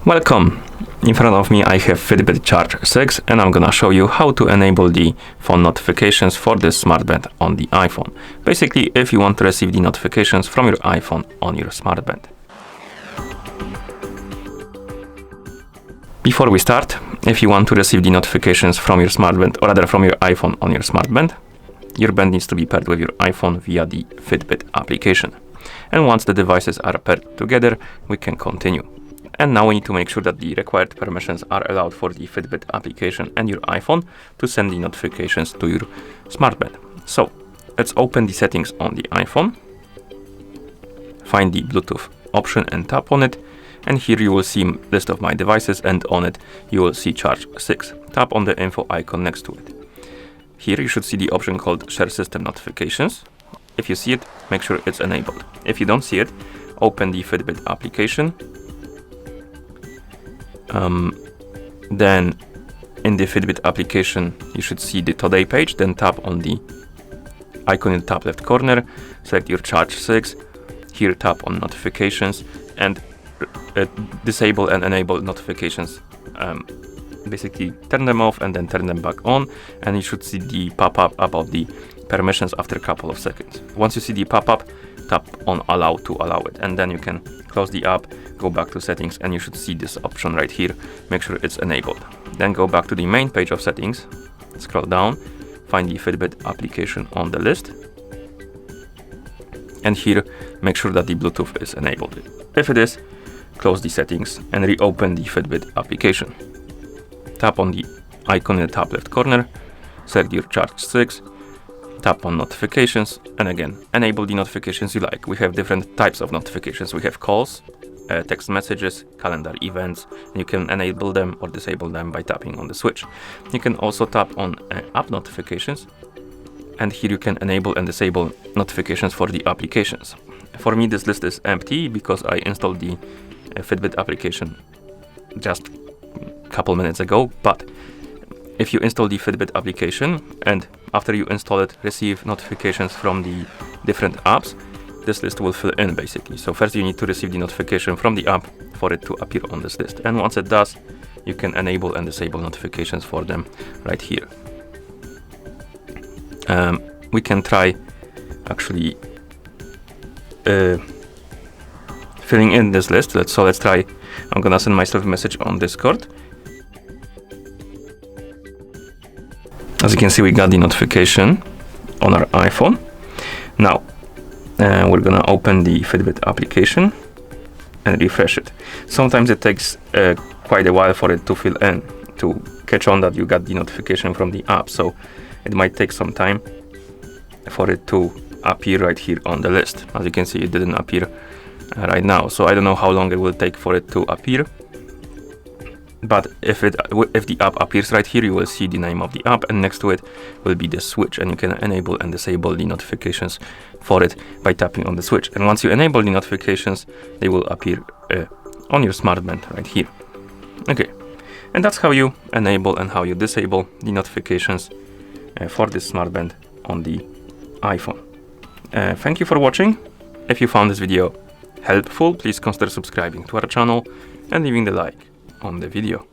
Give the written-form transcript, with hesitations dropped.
Welcome! In front of me I have FITBIT Charge 6 and I'm gonna show you how to enable the phone notifications for this smartband on the iPhone. Basically, if you want to receive the notifications from your iPhone on your smartband. Before we start, if you want to receive the notifications from your smartband, or rather from your iPhone on your smartband, your band needs to be paired with your iPhone via the FITBIT application. And once the devices are paired together, we can continue. And now we need to make sure that the required permissions are allowed for the FITBIT application and your iPhone to send the notifications to your smartband. So let's open the settings on the iPhone, find the Bluetooth option and tap on it. And here you will see a list of my devices, and on it you will see Charge 6. Tap on the info icon next to it. Here you should see the option called Share System Notifications. If you see it, make sure it's enabled. If you don't see it, open the FITBIT application. Then in the FITBIT application, you should see the Today page, then tap on the icon in the top left corner, select your Charge 6, here tap on Notifications, and disable and enable notifications. Basically turn them off and then turn them back on, and you should see the pop-up about the permissions after a couple of seconds. Once you see the pop-up, tap on Allow to allow it, and then you can close the app, go back to settings, and you should see this option right here. Make sure it's enabled. Then go back to the main page of settings, scroll down, find the FITBIT application on the list, and here make sure that the Bluetooth is enabled. If it is, close the settings and reopen the FITBIT application. Tap on the icon in the top left corner, select your Charge 6, tap on Notifications, and again, enable the notifications you like. We have different types of notifications. We have calls, text messages, calendar events, and you can enable them or disable them by tapping on the switch. You can also tap on app notifications, and here you can enable and disable notifications for the applications. For me, this list is empty because I installed the FITBIT application just a couple minutes ago, but if you install the FITBIT application and after you install it, receive notifications from the different apps, this list will fill in basically. So first you need to receive the notification from the app for it to appear on this list. And once it does, you can enable and disable notifications for them right here. We can try actually filling in this list. Let's try. I'm gonna send myself a message on Discord. As you can see, we got the notification on our iPhone. Now we're gonna open the FITBIT application and refresh it. Sometimes it takes quite a while for it to fill in, to catch on that you got the notification from the app. So it might take some time for it to appear right here on the list. As you can see, it didn't appear right now. So I don't know how long it will take for it to appear. But if the app appears right here, you will see the name of the app, and next to it will be the switch, and you can enable and disable the notifications for it by tapping on the switch. And once you enable the notifications, they will appear on your smartband right here. Okay, and that's how you enable and how you disable the notifications for this smartband on the iPhone. Thank you for watching. If you found this video helpful, please consider subscribing to our channel and leaving the like on the video.